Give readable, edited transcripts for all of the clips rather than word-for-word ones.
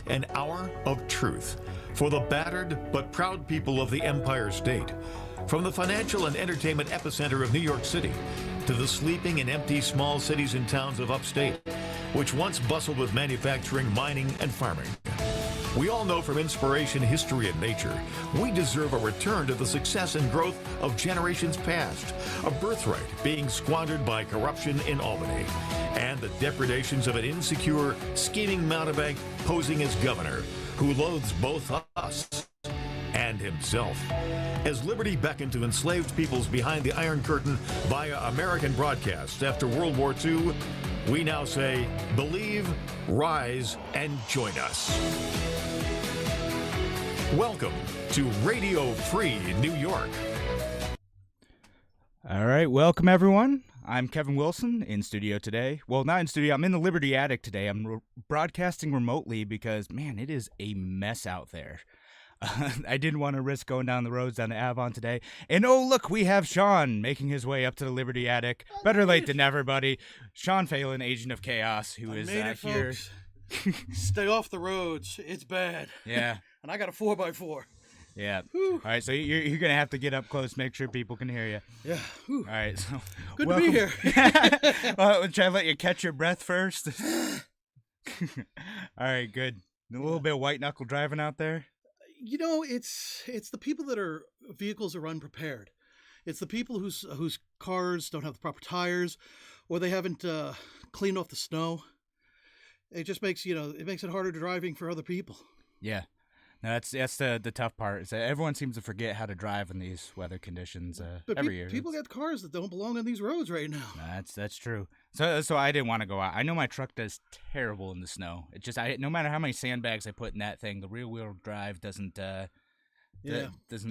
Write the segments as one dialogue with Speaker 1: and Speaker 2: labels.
Speaker 1: an hour of truth for the battered but proud people of the Empire State. From the financial and entertainment epicenter of New York City to the sleeping and empty small cities and towns of upstate, which once bustled with manufacturing, mining, and farming. We all know from inspiration, history, and nature, we deserve a return to the success and growth of generations past, a birthright being squandered by corruption in Albany, and the depredations of an insecure, scheming mountebank posing as governor, who loathes both us and himself. As liberty beckoned to enslaved peoples behind the Iron Curtain via American broadcasts after World War II, we now say, believe, rise, and join us. Welcome to Radio Free New York.
Speaker 2: All right, welcome everyone. I'm Kevin Wilson in studio today. Well, not in studio, I'm in the Liberty Attic today. I'm broadcasting remotely because, man, it is a mess out there. I didn't want to risk going down the roads down to Avon today. And oh, look, we have Sean making his way up to the Liberty Attic. Better late than never, buddy. Sean Phelan, Agent of Chaos, who is here.
Speaker 3: Folks. Stay off the roads. It's bad.
Speaker 2: Yeah.
Speaker 3: And I got a 4x4.
Speaker 2: Yeah. Whew. All right, so you're going to have to get up close, make sure people can hear you.
Speaker 3: Yeah. Whew.
Speaker 2: All right, so
Speaker 3: good to be here.
Speaker 2: Should I let you catch your breath first? All right, good. A little bit of white knuckle driving out there.
Speaker 3: You know, it's the people that are vehicles are unprepared. It's the people whose cars don't have the proper tires, or they haven't cleaned off the snow. It just makes it harder driving for other people.
Speaker 2: Yeah, no, that's the tough part. Is that everyone seems to forget how to drive in these weather conditions every year.
Speaker 3: People got cars that don't belong on these roads right now.
Speaker 2: No, that's true. So I didn't want to go out. I know my truck does terrible in the snow. It just no matter how many sandbags I put in that thing, the rear wheel drive doesn't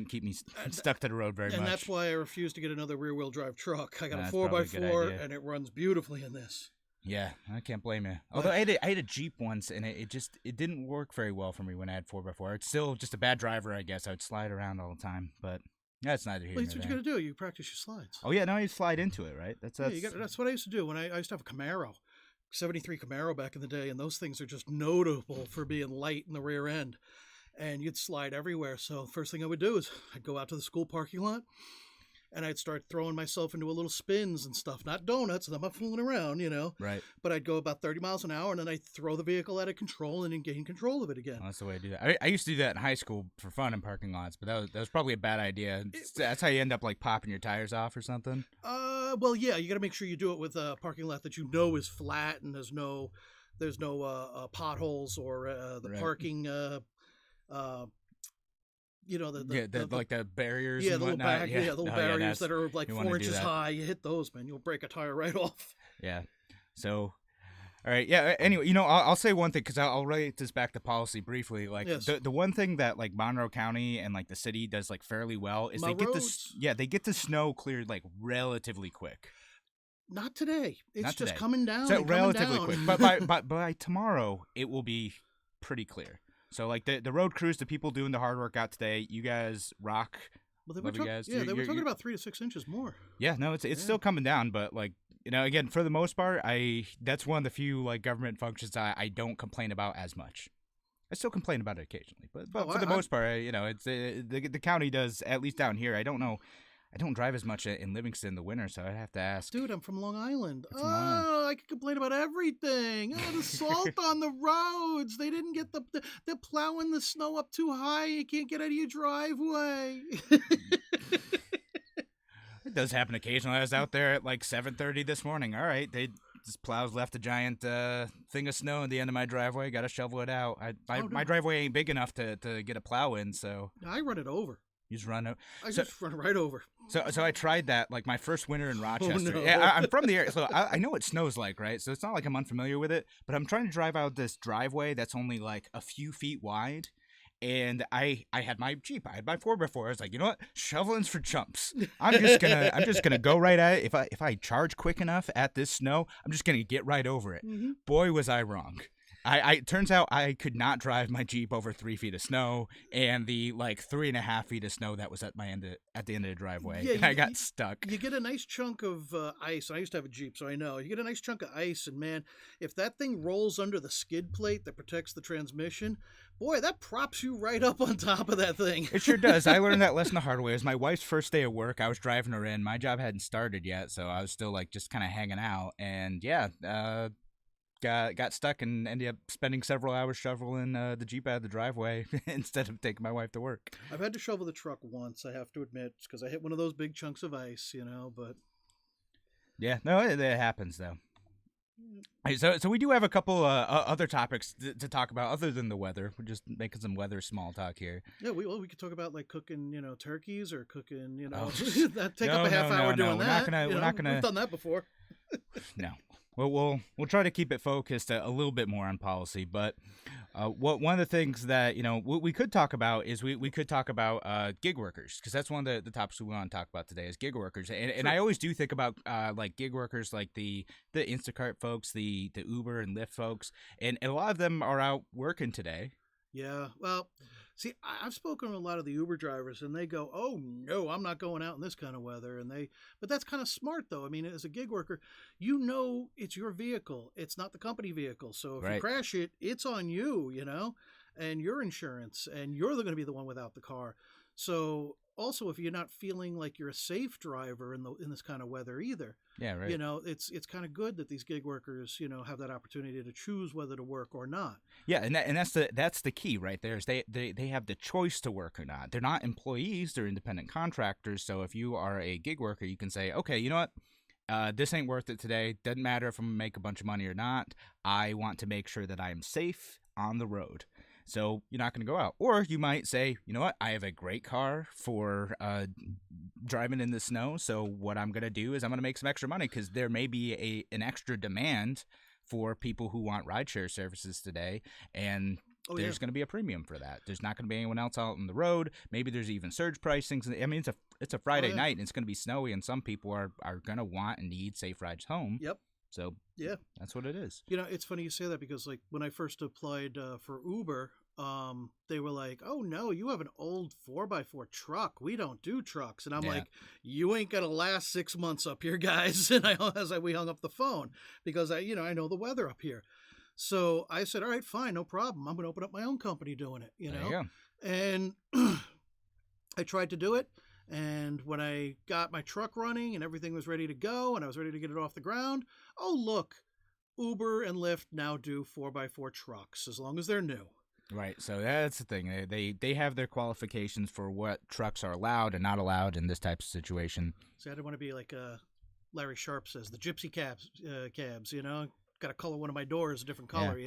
Speaker 2: keep me stuck to the road very much.
Speaker 3: And that's why I refuse to get another rear wheel drive truck. I got a 4x4 and it runs beautifully in this.
Speaker 2: Yeah, I can't blame you. Although I had a Jeep once, and it didn't work very well for me when I had 4x4. It's still just a bad driver, I guess. I would slide around all the time, but that's neither here nor there.
Speaker 3: That's what you got to do. You practice your slides.
Speaker 2: Oh yeah, no, you slide into it, right? That's
Speaker 3: what I used to do when I used to have a Camaro, 73 Camaro back in the day, and those things are just notable for being light in the rear end, and you'd slide everywhere. So first thing I would do is I'd go out to the school parking lot. And I'd start throwing myself into a little spins and stuff. Not donuts, I'm not fooling around, Right. But I'd go about 30 miles an hour, and then I'd throw the vehicle out of control and then gain control of it again.
Speaker 2: Well, that's the way to do that. I used to do that in high school for fun in parking lots, but that was probably a bad idea. That's how you end up, like, popping your tires off or something?
Speaker 3: Well, yeah, you got to make sure you do it with a parking lot that you know is flat and there's no potholes or the
Speaker 2: right.
Speaker 3: Parking...
Speaker 2: like the barriers.
Speaker 3: Yeah,
Speaker 2: and
Speaker 3: the little
Speaker 2: whatnot.
Speaker 3: the little barriers that are like 4 inches high. You hit those, man, you'll break a tire right off.
Speaker 2: Yeah. So, all right. Yeah. Anyway, I'll say one thing because I'll relate this back to policy briefly. Like the one thing that like Monroe County and like the city does like fairly well is they get the snow cleared like relatively quick.
Speaker 3: Not today. It's
Speaker 2: Not
Speaker 3: just
Speaker 2: today.
Speaker 3: coming down.
Speaker 2: So relatively quick, but by tomorrow it will be pretty clear. So, like, the road crews, the people doing the hard work out today, you guys rock.
Speaker 3: Well, they were talking about 3 to 6 inches more.
Speaker 2: Yeah, no, it's still coming down, but, like, again, for the most part, that's one of the few, like, government functions I don't complain about as much. I still complain about it occasionally, but for the most part, it's the county does, at least down here. I don't know. I don't drive as much in Livingston in the winter, so I have to ask.
Speaker 3: Dude, I'm from Long Island. I can complain about everything. The salt on the roads. They didn't get they're plowing the snow up too high. You can't get out of your driveway.
Speaker 2: It does happen occasionally. I was out there at like 7:30 this morning. All right, this plows left a giant thing of snow at the end of my driveway. Got to shovel it out. My driveway ain't big enough to get a plow in, so
Speaker 3: I run it over.
Speaker 2: You just run over.
Speaker 3: Just run right over.
Speaker 2: So I tried that like my first winter in Rochester.
Speaker 3: Oh, no.
Speaker 2: Yeah, I'm from the area, so I know what snow's like, right? So it's not like I'm unfamiliar with it. But I'm trying to drive out this driveway that's only like a few feet wide, and I had my Jeep. I had my 4x4. I was like, you know what? Shoveling's for chumps. I'm just gonna go right at it. If I charge quick enough at this snow, I'm just gonna get right over it.
Speaker 3: Mm-hmm.
Speaker 2: Boy, was I wrong. I turns out I could not drive my Jeep over 3 feet of snow, and the like 3.5 feet of snow that was at the end of the driveway.
Speaker 3: Yeah,
Speaker 2: and I got stuck.
Speaker 3: You get a nice chunk of ice. I used to have a Jeep, so I know. You get a nice chunk of ice, and man, if that thing rolls under the skid plate that protects the transmission, boy, that props you right up on top of that thing.
Speaker 2: It sure does. I learned that lesson the hard way. It was my wife's first day of work. I was driving her in. My job hadn't started yet, so I was still like just kind of hanging out. And yeah, got stuck and ended up spending several hours shoveling the Jeep out of the driveway instead of taking my wife to work.
Speaker 3: I've had to shovel the truck once, I have to admit, because I hit one of those big chunks of ice, but...
Speaker 2: Yeah, no, it happens, though. So we do have a couple other topics to talk about other than the weather. We're just making some weather small talk here.
Speaker 3: Yeah, we could talk about like cooking, turkeys or cooking,
Speaker 2: Oh.
Speaker 3: that take up a half hour doing that.
Speaker 2: We're not gonna.
Speaker 3: We've done that before.
Speaker 2: No. Well, we'll try to keep it focused a little bit more on policy, but one of the things that we could talk about is we could talk about gig workers, because that's one of the topics we want to talk about today is gig workers, and I always do think about like gig workers, like the Instacart folks, the Uber and Lyft folks, and a lot of them are out working today.
Speaker 3: Yeah, well, see, I've spoken with a lot of the Uber drivers, and they go, "Oh no, I'm not going out in this kind of weather." But that's kind of smart, though. I mean, as a gig worker, it's your vehicle; it's not the company vehicle. So if you crash it, it's on you, and your insurance, and you're going to be the one without the car. So also, if you're not feeling like you're a safe driver in this kind of weather either,
Speaker 2: yeah, right.
Speaker 3: It's kind of good that these gig workers, have that opportunity to choose whether to work or not.
Speaker 2: Yeah, and that's the key right there is they have the choice to work or not. They're not employees; they're independent contractors. So if you are a gig worker, you can say, okay, you know what? This ain't worth it today. Doesn't matter if I'm gonna make a bunch of money or not. I want to make sure that I'm safe on the road. So you're not going to go out. Or you might say, you know what, I have a great car for driving in the snow. So what I'm going to do is I'm going to make some extra money, because there may be an extra demand for people who want rideshare services today. And there's going to be a premium for that. There's not going to be anyone else out on the road. Maybe there's even surge pricings. I mean, it's a Friday night, and it's going to be snowy, and some people are going to want and need safe rides home.
Speaker 3: Yep.
Speaker 2: So
Speaker 3: yeah,
Speaker 2: that's what it is.
Speaker 3: It's funny you say that, because like when I first applied for Uber, they were like, "Oh no, you have an old 4x4 truck. We don't do trucks." And I'm like, "You ain't gonna last 6 months up here, guys." And we hung up the phone, because I know the weather up here. So I said, "All right, fine, no problem. I'm gonna open up my own company doing it."
Speaker 2: There you go.
Speaker 3: And I tried to do it. And when I got my truck running and everything was ready to go and I was ready to get it off the ground, oh, look, Uber and Lyft now do 4x4 trucks as long as they're new.
Speaker 2: Right. So that's the thing. They have their qualifications for what trucks are allowed and not allowed in this type of situation.
Speaker 3: See, I didn't want to be like Larry Sharp says, the gypsy cabs, got to color one of my doors a different color,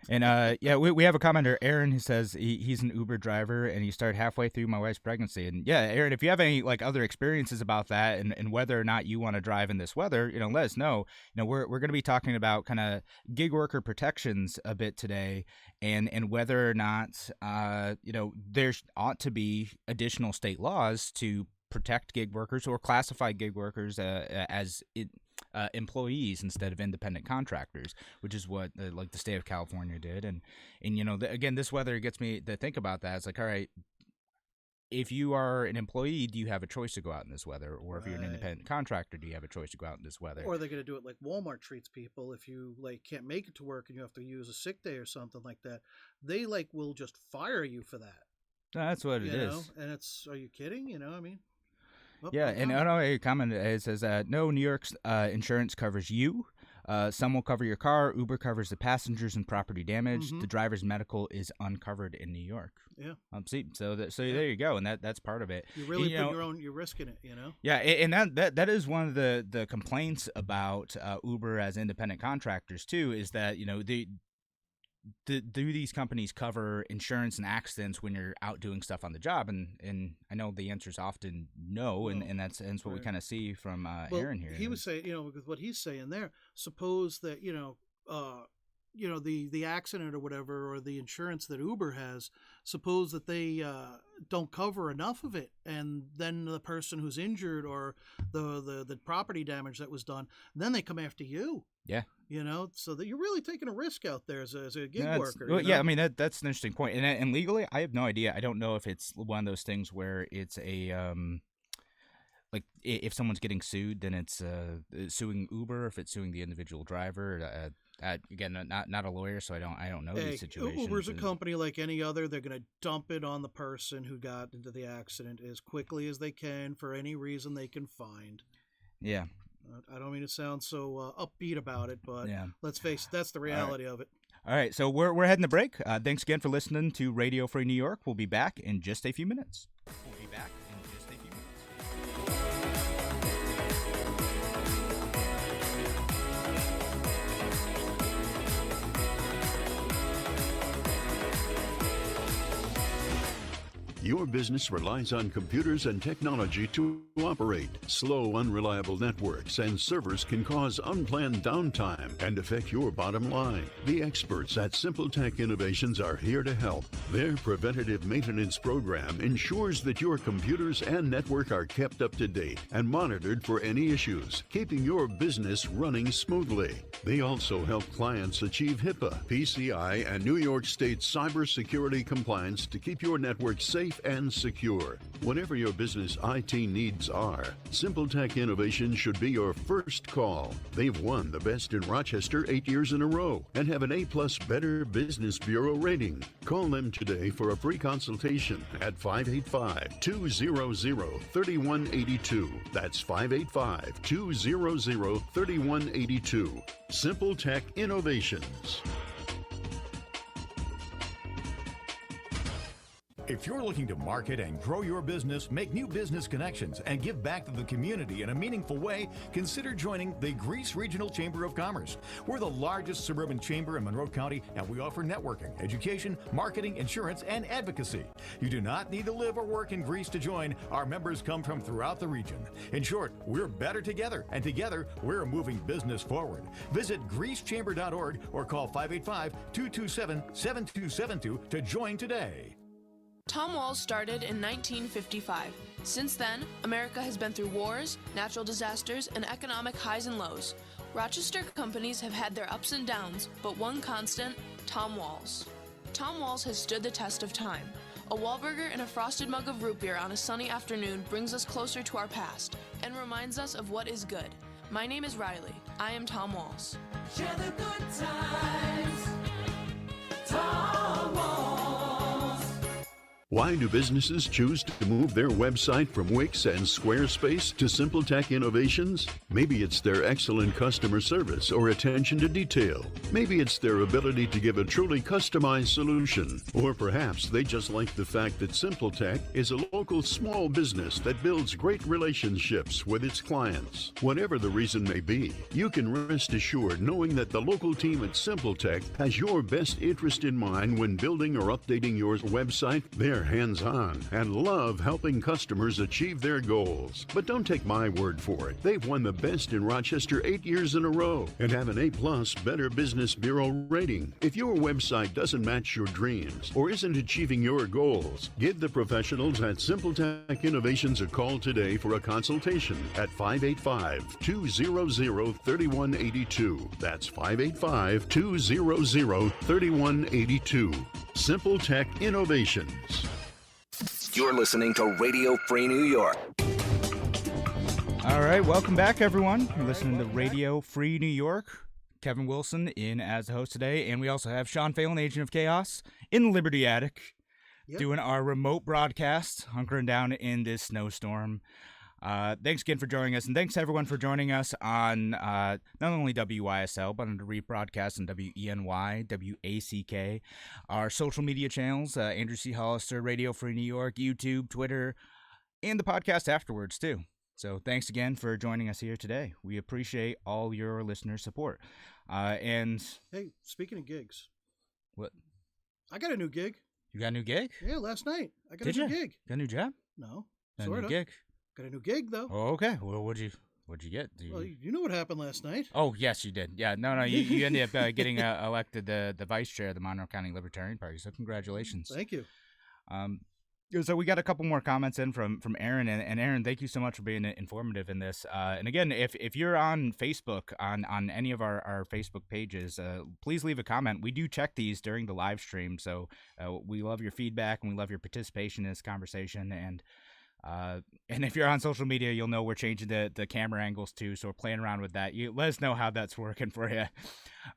Speaker 2: And we have a commenter, Aaron, who says he's an Uber driver and he started halfway through my wife's pregnancy. And yeah, Aaron, if you have any like other experiences about that and whether or not you want to drive in this weather, let us know. We're going to be talking about kind of gig worker protections a bit today, and whether or not there ought to be additional state laws to protect gig workers or classify gig workers as employees instead of independent contractors, which is what like the state of California did. And again, this weather gets me to think about that. It's like, all right, if you are an employee, do you have a choice to go out in this weather? Or if you're an independent contractor, do you have a choice to go out in this weather?
Speaker 3: Or are they going to do it like Walmart treats people? If you can't make it to work and you have to use a sick day or something like that, they will just fire you for that.
Speaker 2: That's what it is.
Speaker 3: And are you kidding? I mean.
Speaker 2: Yeah, and a comment, it says, no, New York's insurance covers you. Some will cover your car. Uber covers the passengers and property damage.
Speaker 3: Mm-hmm.
Speaker 2: The driver's medical is uncovered in New York.
Speaker 3: Yeah.
Speaker 2: So there you go, and that's part of it.
Speaker 3: You really you're risking it,
Speaker 2: Yeah, and that is one of the complaints about Uber as independent contractors too, is that do these companies cover insurance and accidents when you're out doing stuff on the job? And I know the answer is often no, and that's what we kind of see from Aaron here.
Speaker 3: He was saying, with what he's saying there, suppose that, the accident or whatever, or the insurance that Uber has, suppose that they don't cover enough of it, and then the person who's injured or the property damage that was done, then they come after you.
Speaker 2: Yeah.
Speaker 3: So that you're really taking a risk out there as a gig
Speaker 2: Yeah,
Speaker 3: worker.
Speaker 2: well, yeah, I mean that's an interesting point. And legally, I have no idea. I don't know if it's one of those things where it's a like if someone's getting sued, then it's suing Uber. If it's suing the individual driver. Again, not a lawyer, so I don't know these situations.
Speaker 3: Uber's a company like any other. They're going to dump it on the person who got into the accident as quickly as they can for any reason they can find.
Speaker 2: Yeah.
Speaker 3: I don't mean to sound so upbeat about it, but
Speaker 2: Yeah.
Speaker 3: let's face it, that's the reality of it.
Speaker 2: All right, so we're heading to break. Thanks again for listening to Radio Free New York. We'll be back in just a few minutes.
Speaker 4: Your business relies on computers and technology to operate. Slow, unreliable networks and servers can cause unplanned downtime and affect your bottom line. The experts at Simple Tech Innovations are here to help. Their preventative maintenance program ensures that your computers and network are kept up to date and monitored for any issues, keeping your business running smoothly. They also help clients achieve HIPAA, PCI, and New York State cybersecurity compliance to keep your network safe and secure. Whatever your business IT needs are, Simple Tech Innovations should be your first call. They've won the Best in Rochester 8 years in a row and have an A+ Better Business Bureau rating. Call them today for a free consultation at 585-200-3182. That's 585-200-3182. Simple Tech Innovations.
Speaker 1: If you're looking to market and grow your business, make new business connections, and give back to the community in a meaningful way, consider joining the Greece Regional Chamber of Commerce. We're the largest suburban chamber in Monroe County, and we offer networking, education, marketing, insurance, and advocacy. You do not need to live or work in Greece to join. Our members come from throughout the region. In short, we're better together, and together, we're moving business forward. Visit greecechamber.org or call 585-227-7272 to join today.
Speaker 5: Tom Walls started in 1955. Since then, America has been through wars, natural disasters, and economic highs and lows. Rochester companies have had their ups and downs, but one constant, Tom Walls. Tom Walls has stood the test of time. A Wahlburger and a frosted mug of root beer on a sunny afternoon brings us closer to our past and reminds us of what is good. My name is Riley. I am Tom Walls.
Speaker 6: Share the good times. Tom Walls.
Speaker 4: Why do businesses choose to move their website from Wix and Squarespace to Simple Tech Innovations? Maybe it's their excellent customer service or attention to detail. Maybe it's their ability to give a truly customized solution. Or perhaps they just like the fact that Simple Tech is a local small business that builds great relationships with its clients. Whatever the reason may be, you can rest assured knowing that the local team at Simple Tech has your best interest in mind when building or updating your website. They're hands-on and love helping customers achieve their goals. But don't take my word for it. They've won the Best in Rochester 8 years in a row and have an A+ Better Business Bureau rating. If your website doesn't match your dreams or isn't achieving your goals, give the professionals at Simple Tech Innovations a call today for a consultation at 585-200-3182. That's 585-200-3182. Simple Tech Innovations.
Speaker 7: You're listening to Radio Free New York.
Speaker 2: All right, welcome back, everyone. You're listening to Radio Free New York. Kevin Wilson in as the host today, and we also have Sean Phelan, Agent of Chaos, in the Liberty Attic, doing our remote broadcast, hunkering down in this snowstorm. Thanks again for joining us, and thanks everyone for joining us on not only WYSL, but on the rebroadcast on WENY, WACK, our social media channels, Andrew C. Hollister, Radio Free New York, YouTube, Twitter, and the podcast afterwards, too. So thanks again for joining us here today. We appreciate all your listener support. And
Speaker 3: Hey, speaking of gigs.
Speaker 2: What?
Speaker 3: I got a new gig.
Speaker 2: You got a new gig?
Speaker 3: Yeah, last night. I got
Speaker 2: Did
Speaker 3: a new
Speaker 2: you?
Speaker 3: gig.
Speaker 2: Got a new job?
Speaker 3: No,
Speaker 2: Got a
Speaker 3: sort
Speaker 2: new
Speaker 3: of.
Speaker 2: gig?
Speaker 3: Got a new gig, though.
Speaker 2: Oh, okay. Well, what'd you get?
Speaker 3: Well, you know what happened last night.
Speaker 2: Oh, yes, you did. Yeah, no, you ended up getting elected the vice chair of the Monroe County Libertarian Party, so congratulations.
Speaker 3: Thank you.
Speaker 2: So we got a couple more comments in from Aaron, and Aaron, thank you so much for being informative in this. And again, if you're on Facebook, on any of our Facebook pages, please leave a comment. We do check these during the live stream, so we love your feedback and we love your participation in this conversation. And if you're on social media, you'll know we're changing the camera angles too, so we're playing around with that. You let us know how that's working for you.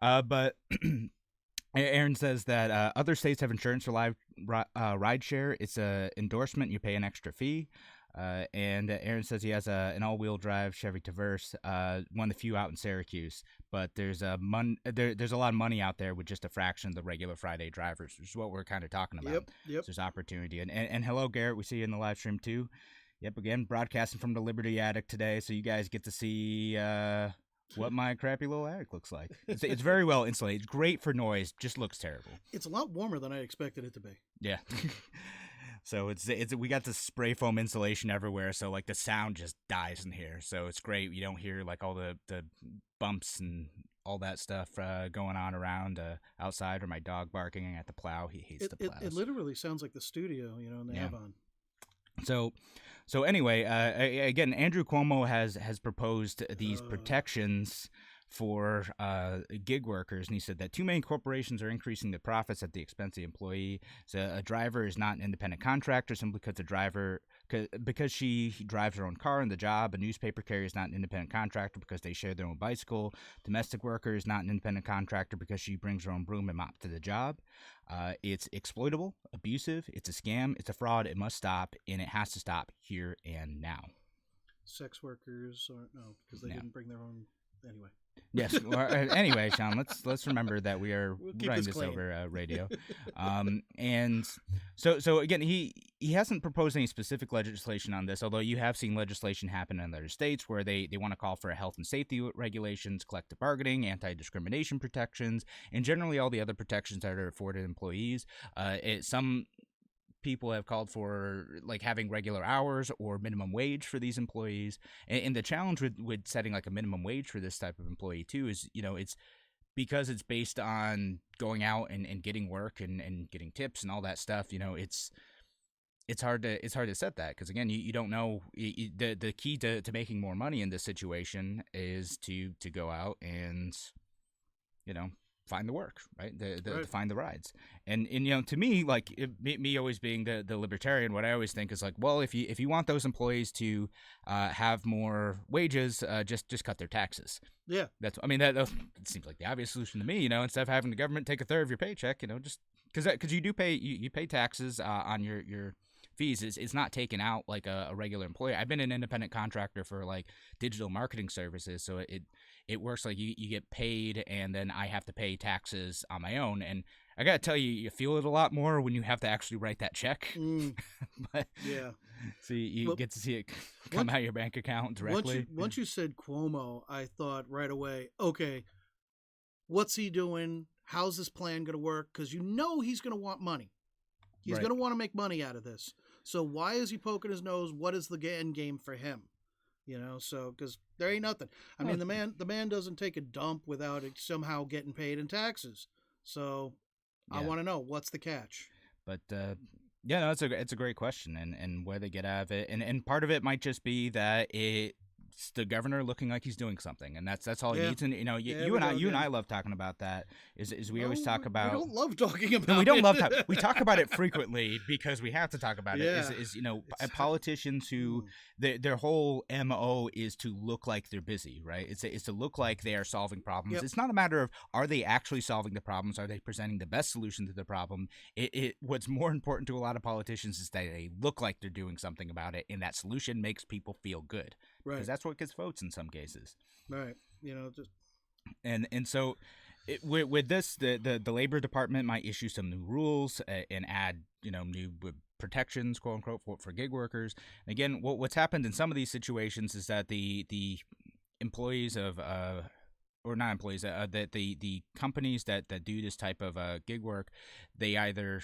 Speaker 2: But Aaron says that other states have insurance for live rideshare. It's a endorsement. You pay an extra fee. And Aaron says he has an all-wheel drive Chevy Traverse, one of the few out in Syracuse. But there's a lot of money out there with just a fraction of the regular Friday drivers, which is what we're kind of talking about.
Speaker 3: Yep.
Speaker 2: So there's opportunity. And hello, Garrett. We see you in the live stream too. Yep. Again, broadcasting from the Liberty Attic today, so you guys get to see what my crappy little attic looks like. It's very well insulated. It's great for noise. Just looks terrible.
Speaker 3: It's a lot warmer than I expected it to be.
Speaker 2: Yeah. So it's we got the spray foam insulation everywhere, so like the sound just dies in here. So it's great. You don't hear like all the bumps and all that stuff going on around outside, or my dog barking at the plow. He hates the plows.
Speaker 3: It literally sounds like the studio, in the Avon.
Speaker 2: So anyway, again, Andrew Cuomo has proposed these protections for gig workers, and he said that two main corporations are increasing the profits at the expense of the employee. So a driver is not an independent contractor simply because she drives her own car in the job. A newspaper carrier is not an independent contractor because they share their own bicycle. Domestic worker is not an independent contractor because she brings her own broom and mop to the job. It's exploitable, abusive, it's a scam, it's a fraud, it must stop, and it has to stop here and now.
Speaker 3: Sex workers, because they didn't bring their own. Anyway.
Speaker 2: Yes. Well, anyway, Sean, let's remember that we'll running this
Speaker 3: clean.
Speaker 2: over radio. And so again, he hasn't proposed any specific legislation on this, although you have seen legislation happen in other states where they want to call for health and safety regulations, collective bargaining, anti-discrimination protections, and generally all the other protections that are afforded employees. Some people have called for like having regular hours or minimum wage for these employees. And the challenge with setting like a minimum wage for this type of employee too is, it's because it's based on going out and getting work and getting tips and all that stuff. It's hard to set that because again, you don't know. The key to making more money in this situation is to go out and, find the work, right? To find the rides. And to me, like me always being the libertarian, what I always think is like, well, if you want those employees to have more wages, just cut their taxes.
Speaker 3: Yeah.
Speaker 2: That seems like the obvious solution to me, instead of having the government take a third of your paycheck, just because you do pay taxes on your fees. It's not taken out like a regular employee. I've been an independent contractor for like digital marketing services, so it works like you get paid and then I have to pay taxes on my own. And I gotta tell you, you feel it a lot more when you have to actually write that check. But,
Speaker 3: yeah.
Speaker 2: So you get to see it come out of your bank account directly.
Speaker 3: Once you said Cuomo, I thought right away, okay, what's he doing? How's this plan going to work? Because he's going to want money. He's going to want to make money out of this. So why is he poking his nose? What is the end game for him? So because there ain't nothing. I mean, the man doesn't take a dump without it somehow getting paid in taxes. So I want to know what's the catch.
Speaker 2: But it's a great question, and where they get out of it, and part of it might just be that it's the governor looking like he's doing something, and that's all he needs. And you and I love talking about that. Is we always talk about.
Speaker 3: We don't love talking about.
Speaker 2: No, we don't love talk. We talk about it frequently because we have to talk about it. Politicians who their whole MO is to look like they're busy, right? It's to look like they are solving problems.
Speaker 3: Yep.
Speaker 2: It's not a matter of are they actually solving the problems? Are they presenting the best solution to the problem? What's more important to a lot of politicians is that they look like they're doing something about it, and that solution makes people feel good.
Speaker 3: Right.
Speaker 2: Because that's what gets votes in some cases.
Speaker 3: Right.
Speaker 2: And so with this, the Labor Department might issue some new rules and add new protections, quote unquote, for gig workers. And again, what's happened in some of these situations is that the employees of or not employees, that the companies that do this type of gig work, they either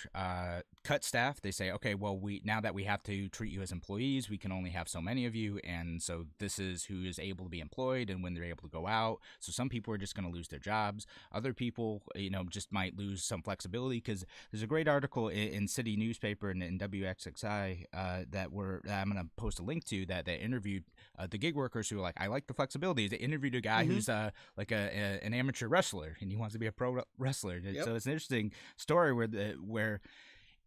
Speaker 2: cut staff. They say, okay, well, now that we have to treat you as employees, we can only have so many of you, and so this is who is able to be employed and when they're able to go out. So some people are just going to lose their jobs. Other people, just might lose some flexibility, because there's a great article in City Newspaper and in WXXI that I'm going to post a link to that interviewed the gig workers who are like, I like the flexibility. They interviewed a guy who's like an amateur wrestler, and he wants to be a pro wrestler.
Speaker 3: Yep.
Speaker 2: So it's an interesting story where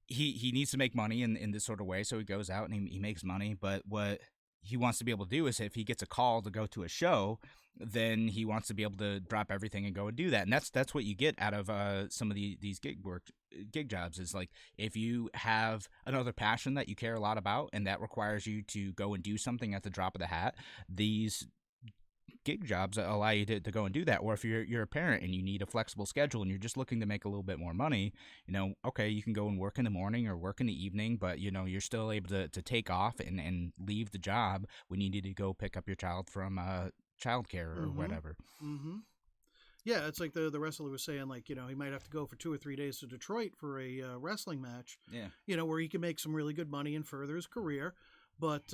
Speaker 2: he needs to make money in this sort of way. So he goes out and he makes money. But what he wants to be able to do is, if he gets a call to go to a show, then he wants to be able to drop everything and go and do that. And that's what you get out of some of these gig jobs, is like, if you have another passion that you care a lot about and that requires you to go and do something at the drop of the hat, these gig jobs allow you to go and do that. Or if you're a parent and you need a flexible schedule and you're just looking to make a little bit more money, okay, you can go and work in the morning or work in the evening, but you're still able to take off and leave the job when you need to go pick up your child from childcare or whatever.
Speaker 3: Mm-hmm. Yeah, it's like the wrestler was saying, like, he might have to go for 2 or 3 days to Detroit for a wrestling match.
Speaker 2: Yeah.
Speaker 3: Where he can make some really good money and further his career. But,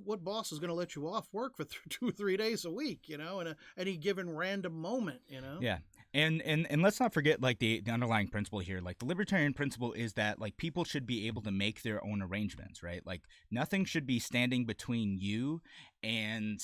Speaker 3: what boss is going to let you off work for 2 or 3 days a week, in any given random moment,
Speaker 2: Yeah. And let's not forget, like, the underlying principle here. Like, the libertarian principle is that, like, people should be able to make their own arrangements, right? Like, nothing should be standing between you and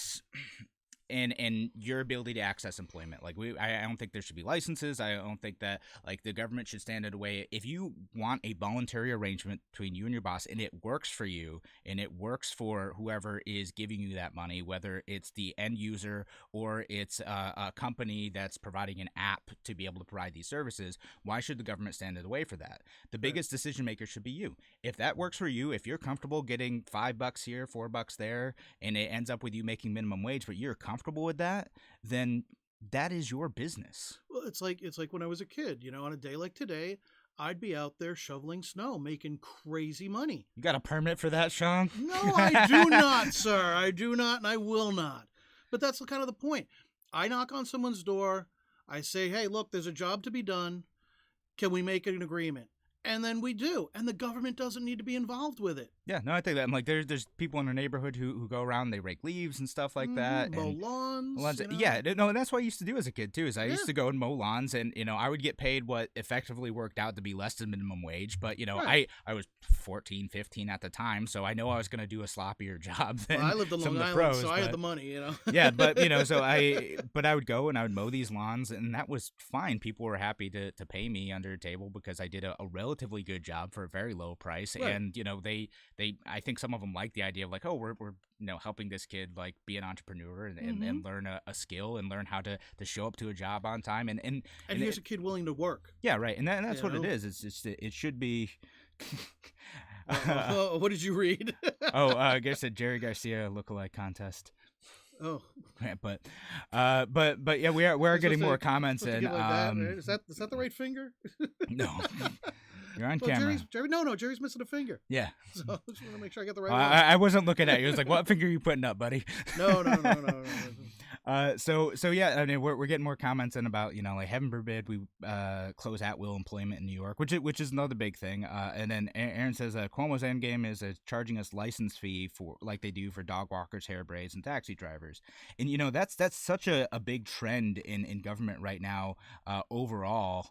Speaker 2: your ability to access employment. Like, I don't think there should be licenses. I don't think that, like, the government should stand in the way. If you want a voluntary arrangement between you and your boss, and it works for you, and it works for whoever is giving you that money, whether it's the end user or it's a company that's providing an app to be able to provide these services, why should the government stand in the way for that? The biggest decision maker should be you. If that works for you, if you're comfortable getting $5 here, $4 there, and it ends up with you making minimum wage, but you're comfortable with that, then that is your business.
Speaker 3: Well, it's like when I was a kid, on a day like today, I'd be out there shoveling snow, making crazy money.
Speaker 2: You got a permit for that, Sean?
Speaker 3: No, I do not, sir. I do not, and I will not. But that's kind of the point. I knock on someone's door. I say, hey, look, there's a job to be done. Can we make an agreement? And then we do. And the government doesn't need to be involved with it.
Speaker 2: Yeah, no, I think that. I'm like, there's people in our neighborhood who go around, they rake leaves and stuff like that.
Speaker 3: Mow
Speaker 2: and
Speaker 3: lawns.
Speaker 2: Yeah, no, that's what I used to do as a kid, too, is I used to go and mow lawns, and, I would get paid what effectively worked out to be less than minimum wage. But,
Speaker 3: Right.
Speaker 2: I was 14, 15 at the time, so I know I was going to do a sloppier job than
Speaker 3: I lived in
Speaker 2: some
Speaker 3: Long
Speaker 2: of the
Speaker 3: Island,
Speaker 2: pros.
Speaker 3: so I had the money,
Speaker 2: Yeah, but, so I would go and I would mow these lawns, and that was fine. People were happy to pay me under the table because I did a relatively good job for a very low price.
Speaker 3: Right.
Speaker 2: And, I think some of them liked the idea of, like, oh, we're helping this kid, like, be an entrepreneur and learn a skill and learn how to show up to a job on time. And
Speaker 3: here's a kid willing to work.
Speaker 2: Yeah, right. And that's what it is. It's just, it should be.
Speaker 3: What did you read?
Speaker 2: I guess a Jerry Garcia lookalike contest.
Speaker 3: Oh,
Speaker 2: but yeah, we are getting more comments in.
Speaker 3: Like that, right? Is that the right finger?
Speaker 2: No, you're on camera.
Speaker 3: Jerry's missing a finger.
Speaker 2: Yeah.
Speaker 3: So I just want to make sure I get the right one.
Speaker 2: I wasn't looking at you. I was like, what finger are you putting up, buddy?
Speaker 3: No.
Speaker 2: So yeah, I mean, we're getting more comments in about, like, heaven forbid we close at-will employment in New York, which is another big thing. And then Aaron says Cuomo's endgame is charging us license fee for, like they do for dog walkers, hair braids, and taxi drivers. And that's such a big trend in government right now. Overall,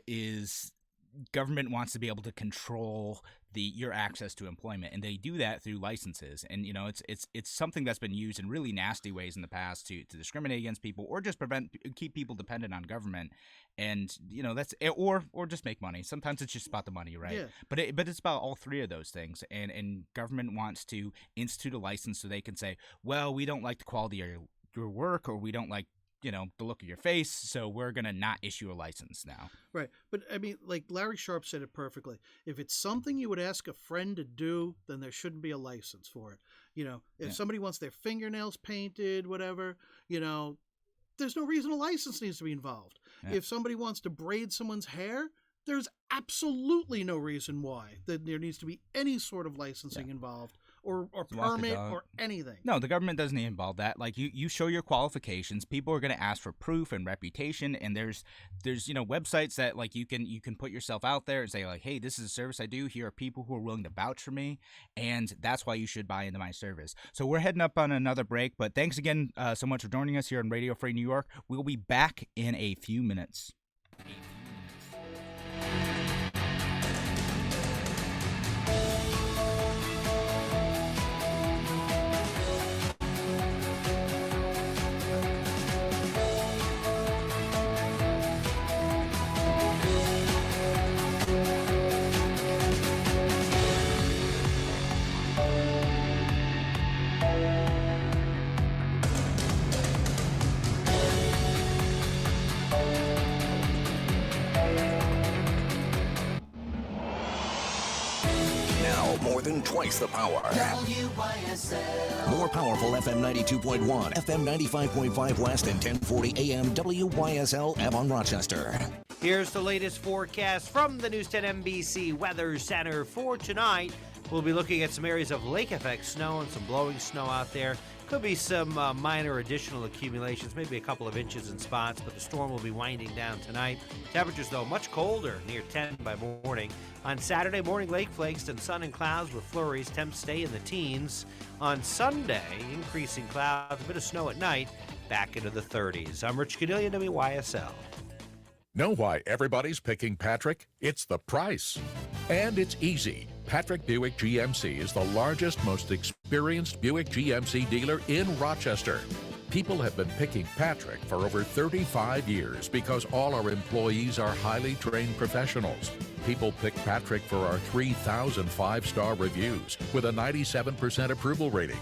Speaker 2: is government wants to be able to control your access to employment, and they do that through licenses. And it's something that's been used in really nasty ways in the past to discriminate against people, or just keep people dependent on government. And that's or just make money. Sometimes it's just about the money, right?
Speaker 3: Yeah.
Speaker 2: But it's about all three of those things. And government wants to institute a license so they can say, well, we don't like the quality of your work, or we don't like the look of your face, so we're going to not issue a license now.
Speaker 3: Right. But, I mean, like Larry Sharp said it perfectly. If it's something you would ask a friend to do, then there shouldn't be a license for it. If somebody wants their fingernails painted, whatever, there's no reason a license needs to be involved.
Speaker 2: Yeah.
Speaker 3: If somebody wants to braid someone's hair, there's absolutely no reason why that there needs to be any sort of licensing involved or
Speaker 2: Walk the
Speaker 3: permit
Speaker 2: dog.
Speaker 3: or anything.
Speaker 2: No, the government doesn't involve that. Like you show your qualifications. People are going to ask for proof and reputation. And there's websites that like you can put yourself out there and say like, hey, this is a service I do. Here are people who are willing to vouch for me, and that's why you should buy into my service. So we're heading up on another break, but thanks again so much for joining us here on Radio Free New York. We'll be back in a few minutes.
Speaker 7: More than twice the power.
Speaker 6: WYSL.
Speaker 7: More powerful FM 92.1, FM 95.5 West, and 1040 AM WYSL Avon Rochester.
Speaker 8: Here's the latest forecast from the News 10 NBC Weather Center for tonight. We'll be looking at some areas of lake effect snow and some blowing snow out there. Could be some minor additional accumulations, maybe a couple of inches in spots, but the storm will be winding down tonight. Temperatures, though, much colder, near 10 by morning. On Saturday morning, lake flakes and sun and clouds with flurries. Temps stay in the teens. On Sunday, increasing clouds, a bit of snow at night, back into the 30s. I'm Rich Cadillion, WYSL.
Speaker 9: Know why everybody's picking Patrick? It's the price. And it's easy. Patrick Buick GMC is the largest, most experienced Buick GMC dealer in Rochester. People have been picking Patrick for over 35 years because all our employees are highly trained professionals. People pick Patrick for our 3,000 five-star reviews with a 97% approval rating.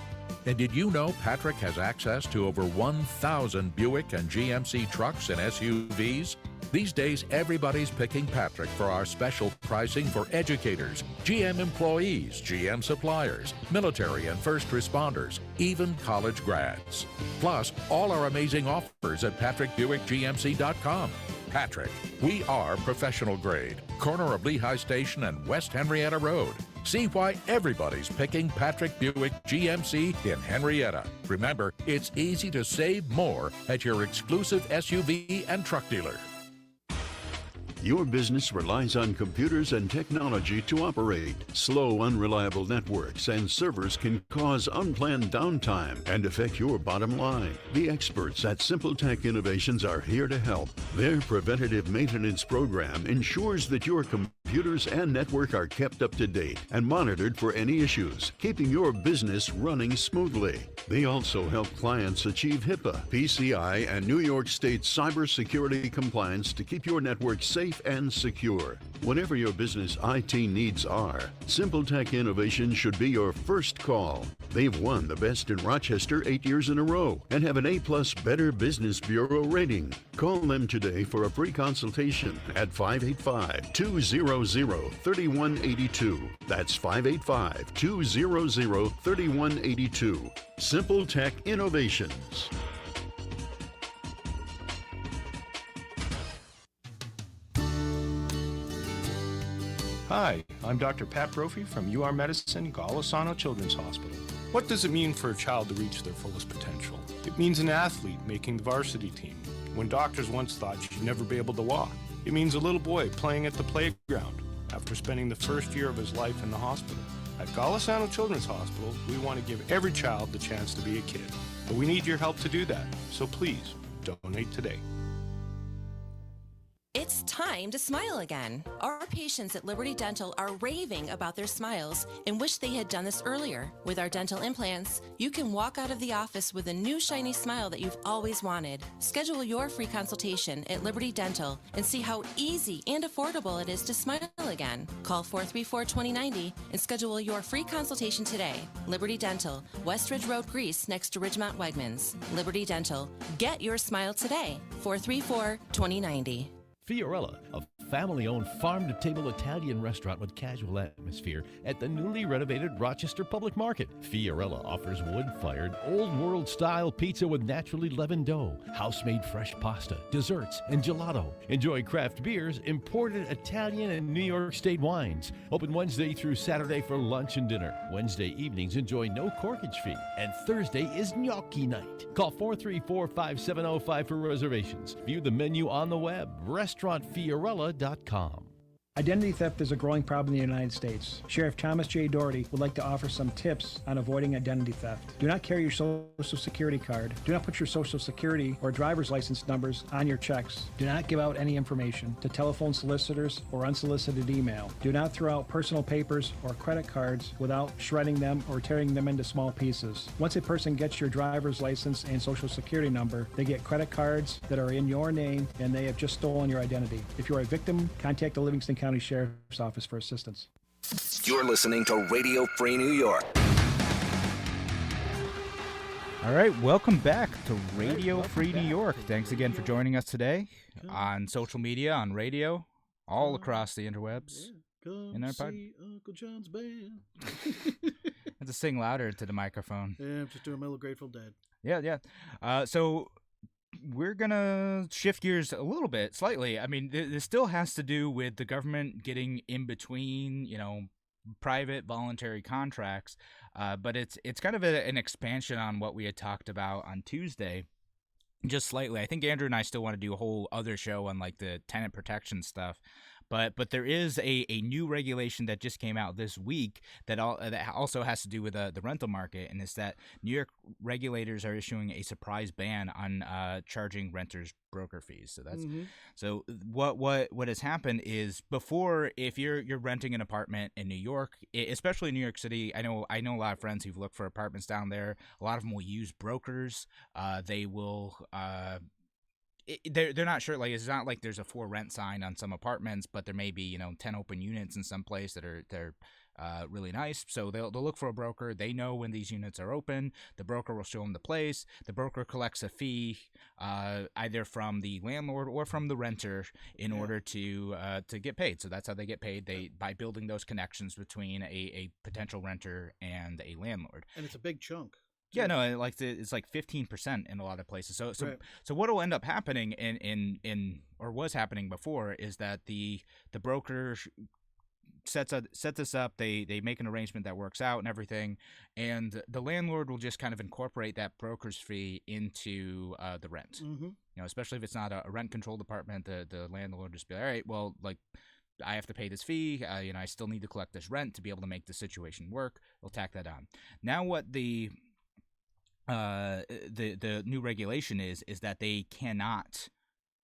Speaker 9: And did you know Patrick has access to over 1,000 Buick and GMC trucks and SUVs? These days, everybody's picking Patrick for our special pricing for educators, GM employees, GM suppliers, military and first responders, even college grads. Plus, all our amazing offers at PatrickBuickGMC.com. Patrick, we are professional grade, corner of Lehigh Station and West Henrietta Road. See why everybody's picking Patrick Buick GMC in Henrietta. Remember, it's easy to save more at your exclusive SUV and truck dealer.
Speaker 4: Your business relies on computers and technology to operate. Slow, unreliable networks and servers can cause unplanned downtime and affect your bottom line. The experts at Simple Tech Innovations are here to help. Their preventative maintenance program ensures that your computers and network are kept up to date and monitored for any issues, keeping your business running smoothly. They also help clients achieve HIPAA, PCI, and New York State cybersecurity compliance to keep your network safe and secure. Whatever your business IT needs are, Simple Tech Innovation should be your first call. They've won the Best in Rochester 8 years in a row and have an A+ Better Business Bureau rating. Call them today for a free consultation at 585-200-3182. That's 585-200-3182. Simple Tech Innovations.
Speaker 10: Hi, I'm Dr. Pat Brophy from UR Medicine, Golisano Children's Hospital. What does it mean for a child to reach their fullest potential? It means an athlete making the varsity team, when doctors once thought she'd never be able to walk. It means a little boy playing at the playground after spending the first year of his life in the hospital. At Golisano Children's Hospital, we want to give every child the chance to be a kid. But we need your help to do that, so please, donate today.
Speaker 11: It's time to smile again. Our patients at Liberty Dental are raving about their smiles and wish they had done this earlier. With our dental implants, you can walk out of the office with a new shiny smile that you've always wanted. Schedule your free consultation at Liberty Dental and see how easy and affordable it is to smile again. Call 434-2090 and schedule your free consultation today. Liberty Dental, West Ridge Road, Greece, next to Ridgemont Wegmans. Liberty Dental. Get your smile today. 434-2090.
Speaker 12: Fiorella, a family-owned farm-to-table Italian restaurant with casual atmosphere at the newly renovated Rochester Public Market. Fiorella offers wood-fired, old-world-style pizza with naturally leavened dough, house-made fresh pasta, desserts, and gelato. Enjoy craft beers, imported Italian and New York State wines. Open Wednesday through Saturday for lunch and dinner. Wednesday evenings enjoy no corkage fee. And Thursday is gnocchi night. Call 434-5705 for reservations. View the menu on the web, restaurantfiorella.com.
Speaker 13: Identity theft is a growing problem in the United States. Sheriff Thomas J. Doherty would like to offer some tips on avoiding identity theft. Do not carry your Social Security card. Do not put your Social Security or driver's license numbers on your checks. Do not give out any information to telephone solicitors or unsolicited email. Do not throw out personal papers or credit cards without shredding them or tearing them into small pieces. Once a person gets your driver's license and Social Security number, they get credit cards that are in your name and they have just stolen your identity. If you are a victim, contact the Livingston County Sheriff's Office for assistance.
Speaker 7: You're listening to Radio Free New York.
Speaker 2: All right, welcome back to Radio Free New York. Thanks again for joining us today on social media, on radio, all across the interwebs.
Speaker 3: Come see Uncle John's band.
Speaker 2: I have to sing louder to the microphone.
Speaker 3: Yeah, I'm just doing my little Grateful Dead.
Speaker 2: Yeah. So we're going to shift gears a little bit, slightly. I mean, this still has to do with the government getting in between, private voluntary contracts, but it's kind of an expansion on what we had talked about on Tuesday, just slightly. I think Andrew and I still want to do a whole other show on like the tenant protection stuff. But there is a new regulation that just came out this week that also has to do with the rental market, and it's that New York regulators are issuing a surprise ban on charging renters broker fees. So that's so what has happened is before, if you're renting an apartment in New York, especially New York City, I know a lot of friends who've looked for apartments down there. A lot of them will use brokers. They will. They're not sure, like it's not like there's a for rent sign on some apartments, but there may be 10 open units in some place that they're really nice. So they'll look for a broker. They know when these units are open. The broker will show them the place. The broker collects a fee either from the landlord or from the renter in order to get paid. So that's how they get paid. By building those connections between a potential renter and a landlord.
Speaker 3: And it's a big chunk.
Speaker 2: Yeah, no, it's like 15% in a lot of places. So what will end up happening in or was happening before is that the broker sets this up. They make an arrangement that works out and everything, and the landlord will just kind of incorporate that broker's fee into the rent. Mm-hmm. Especially if it's not a rent controlled apartment, the landlord will just be all right. Well, like, I have to pay this fee. I still need to collect this rent to be able to make the situation work. They'll tack that on. Now, what the new regulation is that they cannot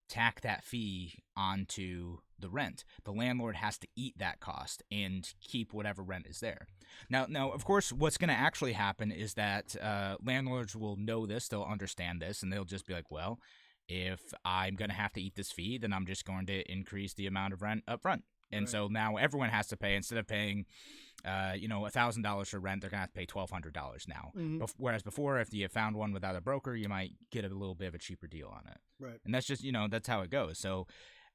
Speaker 2: tack that fee onto the rent. The landlord has to eat that cost and keep whatever rent is there. Now, of course, what's going to actually happen is that landlords will know this, they'll understand this, and they'll just be like, well, if I'm going to have to eat this fee, then I'm just going to increase the amount of rent up front. And so now everyone has to pay, instead of paying $1,000 for rent, they're going to have to pay $1,200 now. Mm-hmm. Whereas before, if you found one without a broker, you might get a little bit of a cheaper deal on it.
Speaker 3: Right.
Speaker 2: And that's just, that's how it goes. So,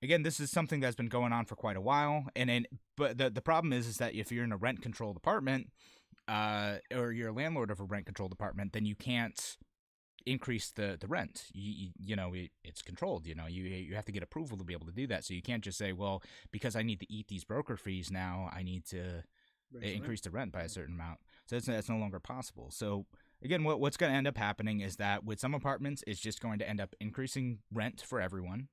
Speaker 2: again, this is something that's been going on for quite a while. But the problem is that if you're in a rent-controlled apartment, or you're a landlord of a rent-controlled apartment, then you can't increase the rent. It's controlled. You have to get approval to be able to do that. So you can't just say, well, because I need to eat these broker fees now, I need to increase the rent by a certain amount. So that's no longer possible. So again, what's going to end up happening is that with some apartments, it's just going to end up increasing rent for everyone.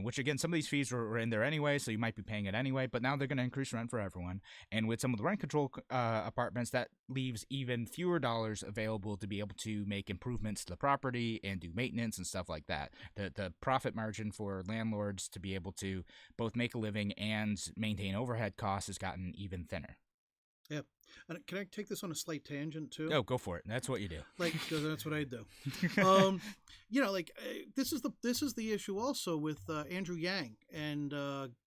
Speaker 2: Which again, some of these fees were in there anyway, so you might be paying it anyway, but now they're going to increase rent for everyone. And with some of the rent control apartments, that leaves even fewer dollars available to be able to make improvements to the property and do maintenance and stuff like that. The profit margin for landlords to be able to both make a living and maintain overhead costs has gotten even thinner.
Speaker 3: Yeah. And can I take this on a slight tangent too?
Speaker 2: No, go for it. That's what you do.
Speaker 3: Because that's what I do. This is the issue also with Andrew Yang and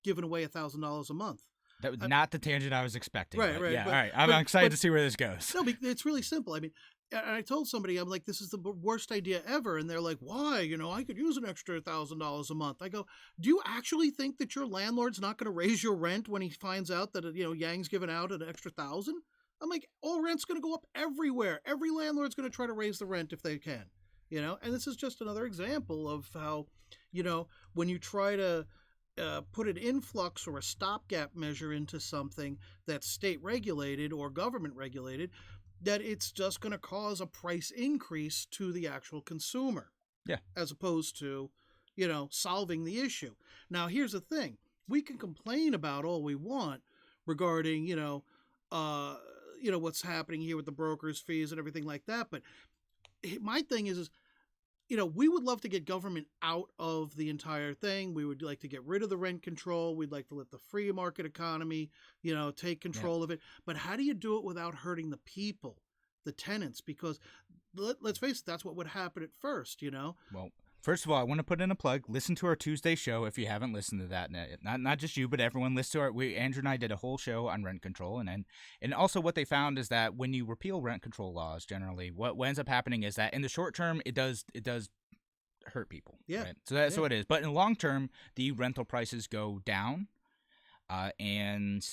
Speaker 3: giving away $1,000 a month.
Speaker 2: That was not the tangent I was expecting.
Speaker 3: Right,
Speaker 2: but
Speaker 3: right.
Speaker 2: Yeah,
Speaker 3: but-
Speaker 2: all right. I'm excited to see where this goes.
Speaker 3: No, it's really simple. I mean, and I told somebody, I'm like, this is the worst idea ever. And they're like, why? I could use an extra $1,000 a month. I go, do you actually think that your landlord's not going to raise your rent when he finds out that, Yang's giving out an extra 1,000? I'm like, all rent's going to go up everywhere. Every landlord's going to try to raise the rent if they can, and this is just another example of how, when you try to put an influx or a stopgap measure into something that's state regulated or government regulated, that it's just going to cause a price increase to the actual consumer.
Speaker 2: Yeah.
Speaker 3: As opposed to, solving the issue. Now, here's the thing. We can complain about all we want regarding, what's happening here with the broker's fees and everything like that. But my thing is, we would love to get government out of the entire thing. We would like to get rid of the rent control. We'd like to let the free market economy, take control of it. But how do you do it without hurting the people, the tenants? Because let's face it, that's what would happen at first,
Speaker 2: Well, first of all, I want to put in a plug. Listen to our Tuesday show if you haven't listened to that. Not just you, but everyone. Listen to our. Andrew and I did a whole show on rent control, and also what they found is that when you repeal rent control laws, generally, what ends up happening is that in the short term, it does hurt people.
Speaker 3: Yeah.
Speaker 2: Right? So that's what it is. But in the long term, the rental prices go down, and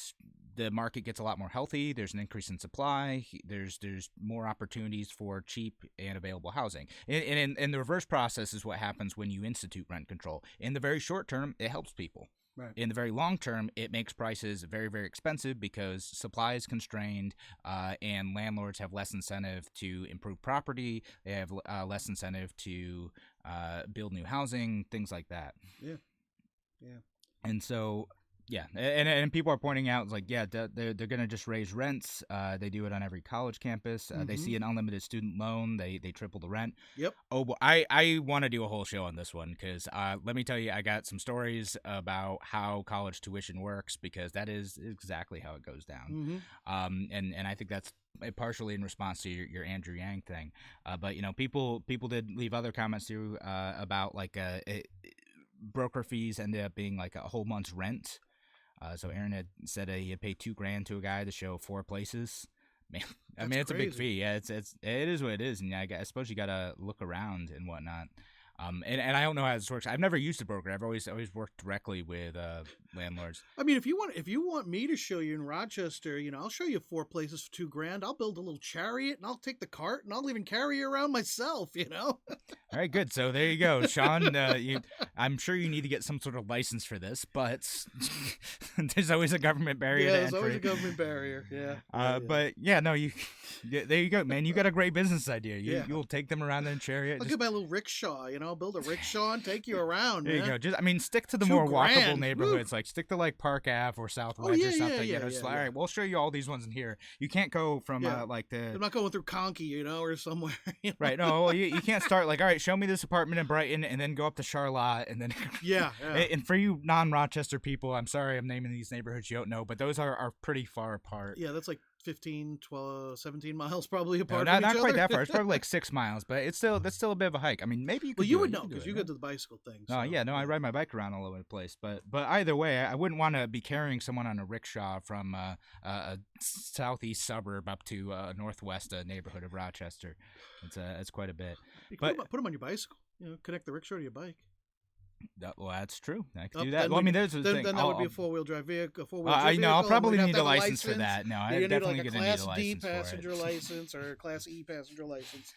Speaker 2: the market gets a lot more healthy. There's an increase in supply. There's more opportunities for cheap and available housing. And the reverse process is what happens when you institute rent control. In the very short term, it helps people.
Speaker 3: Right.
Speaker 2: In the very long term, it makes prices very, very expensive because supply is constrained, and landlords have less incentive to improve property. They have less incentive to build new housing, things like that.
Speaker 3: Yeah. Yeah.
Speaker 2: And so, yeah, and people are pointing out, like, yeah, they're going to just raise rents. They do it on every college campus. They see an unlimited student loan. They triple the rent.
Speaker 3: Yep.
Speaker 2: Oh, well, I want to do a whole show on this one because let me tell you, I got some stories about how college tuition works because that is exactly how it goes down. And I think that's partially in response to your Andrew Yang thing. But, people did leave other comments too about like broker fees ended up being like a whole month's rent. So Aaron had said he had paid $2,000 to a guy to show 4 places. Man, I mean, it's
Speaker 3: crazy.
Speaker 2: a big fee. Yeah, it is what it is, and I suppose you gotta look around and whatnot. And I don't know how this works. I've never used a broker. I've always worked directly with landlords.
Speaker 3: I mean, if you want me to show you in Rochester, I'll show you 4 places for $2,000. I'll build a little chariot and I'll take the cart and I'll even carry you around myself,
Speaker 2: All right, good. So there you go, Sean. I'm sure you need to get some sort of license for this, but there's always a government barrier.
Speaker 3: Yeah,
Speaker 2: to
Speaker 3: there's always a
Speaker 2: entry.
Speaker 3: government barrier. Yeah.
Speaker 2: But yeah, no, there you go, man. You got a great business idea. You'll take them around in a chariot.
Speaker 3: I'll get my little rickshaw, I'll build a rickshaw and take you around.
Speaker 2: There you
Speaker 3: man.
Speaker 2: go. Stick to the
Speaker 3: $2,000.
Speaker 2: more walkable neighborhoods.
Speaker 3: Woo.
Speaker 2: Like stick to like Park Ave or South
Speaker 3: Oh,
Speaker 2: Wedge
Speaker 3: yeah,
Speaker 2: or something.
Speaker 3: yeah,
Speaker 2: Just
Speaker 3: yeah,
Speaker 2: all right, we'll show you all these ones in here. You can't go from like the.
Speaker 3: I'm not going through Conkey, or somewhere.
Speaker 2: Right. No, you can't start like, all right, show me this apartment in Brighton and then go up to Charlotte and then.
Speaker 3: Yeah.
Speaker 2: And for you non-Rochester people, I'm sorry I'm naming these neighborhoods you don't know, but those are pretty far apart.
Speaker 3: Yeah, that's like 15, 12, 17 miles probably
Speaker 2: No,
Speaker 3: apart.
Speaker 2: not
Speaker 3: from each
Speaker 2: quite
Speaker 3: other.
Speaker 2: that far. It's probably like 6 miles, but that's still a bit of a hike. I mean, maybe you could.
Speaker 3: Well, you
Speaker 2: do
Speaker 3: would
Speaker 2: it.
Speaker 3: know
Speaker 2: could do
Speaker 3: because
Speaker 2: it,
Speaker 3: you
Speaker 2: yeah.
Speaker 3: go to the bicycle thing.
Speaker 2: Oh, yeah, no, I ride my bike around all over the place. But either way, I wouldn't want to be carrying someone on a rickshaw from a southeast suburb up to a northwest neighborhood of Rochester. It's quite a bit.
Speaker 3: Put them on your bicycle. Connect the rickshaw to your bike.
Speaker 2: Well, that's true. I could do that. Well, I mean, there's the thing.
Speaker 3: Then that would be a 4-wheel drive vehicle.
Speaker 2: I'll probably
Speaker 3: and we'd have
Speaker 2: need
Speaker 3: to
Speaker 2: a
Speaker 3: have
Speaker 2: license for that. No, I
Speaker 3: You're
Speaker 2: definitely
Speaker 3: need
Speaker 2: gonna
Speaker 3: like
Speaker 2: need
Speaker 3: a
Speaker 2: a
Speaker 3: Class D
Speaker 2: license for it.
Speaker 3: passenger license or a Class E passenger license.